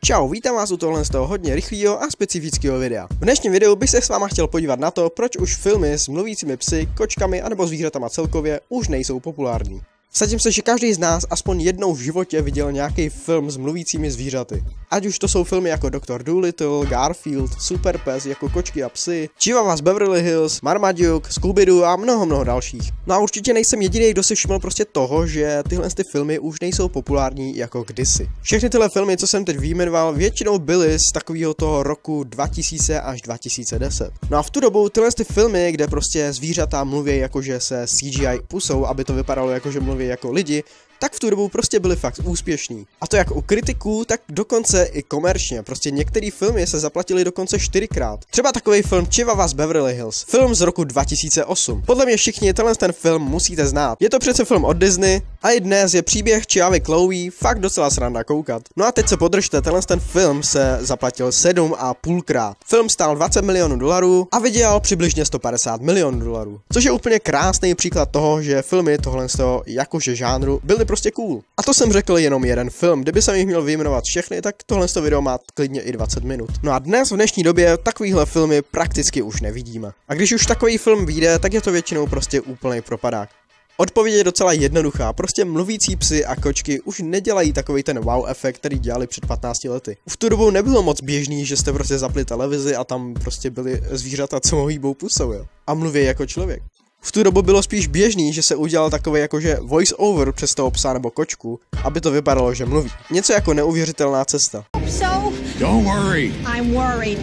Čau, vítám vás u tohle z toho hodně rychlého a specifického videa. V dnešním videu bych se s váma chtěl podívat na to, proč už filmy s mluvícími psy, kočkami anebo zvířatama celkově už nejsou populární. Vsadím se, že každý z nás aspoň jednou v životě viděl nějaký film s mluvícími zvířaty. Ať už to jsou filmy jako Dr. Dolittle, Garfield, Super Pes jako Kočky a psy, Chihuahua z Beverly Hills, Marmaduke, Scooby-Doo a mnoho dalších. No a určitě nejsem jediný, kdo si všiml prostě toho, že tyhle filmy už nejsou populární jako kdysi. Všechny tyhle filmy, co jsem teď vyjmenoval, většinou byly z takového toho roku 2000 až 2010. No a v tu dobu tyhle filmy, kde prostě zvířata mluví jakože se CGI pusou, aby to vypadalo jakože mluví jako lidi, tak v tu dobu prostě byli fakt úspěšní. A to jak u kritiků, tak dokonce i komerčně. Prostě některé filmy se zaplatily dokonce 4krát. Třeba takový film Chihuahua z Beverly Hills. Film z roku 2008. Podle mě všichni ten film musíte znát. Je to přece film od Disney a i dnes je příběh Chihuahy Chloe fakt docela sranda koukat. No a teď se podržte, ten film se zaplatil 7,5krát. Film stál $20 milionů a vydělal přibližně $150 milionů. Což je úplně krásný příklad toho, že filmy tohle z toho jakože žánru byly prostě cool. A to jsem řekl jenom jeden film, kdyby jsem jich měl vyjmenovat všechny, tak tohle video má klidně i 20 minut. No a dnes v dnešní době takovýhle filmy prakticky už nevidíme. A když už takový film vyjde, tak je to většinou prostě úplný propadák. Odpověď je docela jednoduchá, prostě mluvící psy a kočky už nedělají takový ten wow efekt, který dělali před 15 lety. V tu dobu nebylo moc běžný, že jste prostě zapli televizi a tam prostě byly zvířata, co hýbou pusou, jo. A mluví jako člověk. V tu dobu bylo spíš běžný, že se udělal takový jakože voice over přes toho psa nebo kočku, aby to vypadalo, že mluví. Něco jako neuvěřitelná cesta. So, don't worry. I'm worried.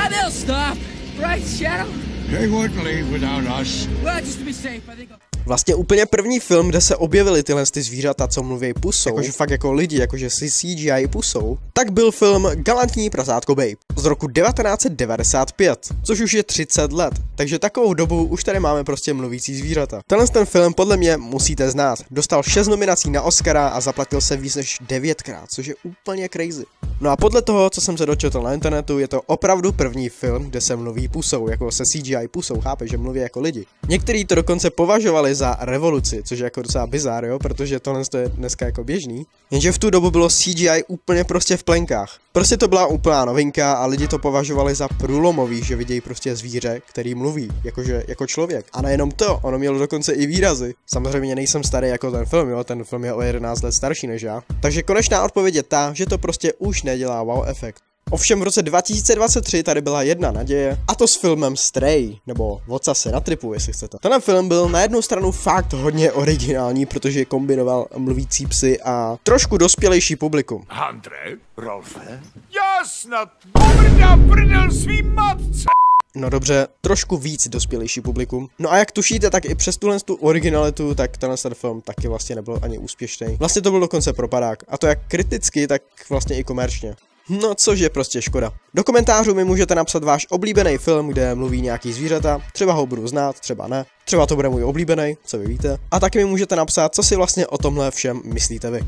They'll stop, right, Shadow? They wouldn't leave without us. Well, just to be safe, I think. Vlastně úplně první film, kde se objevily tyhle zvířata, co mluví pusou, jakože fakt jako lidi, jakože si CGI pusou, tak byl film Galantní prasátko Babe z roku 1995, což už je 30 let, takže takovou dobu už tady máme prostě mluvící zvířata. Ten film podle mě musíte znát, dostal 6 nominací na Oscara a zaplatil se víc než 9krát, což je úplně crazy. No a podle toho, co jsem se dočetl na internetu, je to opravdu první film, kde se mluví pusou, jako se CGI pusou, chápeš, že mluví jako lidi. Někteří to dokonce považovali za revoluci, což je jako docela bizár, jo, protože tohle je dneska jako běžný. Jenže v tu dobu bylo CGI úplně prostě v plenkách. Prostě to byla úplná novinka a lidi to považovali za průlomový, že vidějí prostě zvíře, který mluví, jakože jako člověk. A nejenom to, ono mělo dokonce i výrazy. Samozřejmě nejsem starý jako ten film, jo, ten film je o 11 let starší než já. Takže konečná odpověď je ta, že to prostě už nedělá wow efekt. Ovšem v roce 2023 tady byla jedna naděje, a to s filmem Stray, nebo Vocase na tripu, jestli chcete. Ten film byl na jednu stranu fakt hodně originální, protože kombinoval mluvící psy a trošku dospělejší publikum. Andre, Rolfe? Já snad prdel svý matce! No dobře, trošku víc dospělejší publikum. No a jak tušíte, tak i přes tu originalitu, tak ten film taky vlastně nebyl ani úspěšný. Vlastně to byl dokonce propadák, a to jak kriticky, tak vlastně i komerčně. No což je prostě škoda. Do komentářů mi můžete napsat váš oblíbený film, kde mluví nějaký zvířata, třeba ho budu znát, třeba ne, třeba to bude můj oblíbený, co vy víte. A taky mi můžete napsat, co si vlastně o tomhle všem myslíte vy.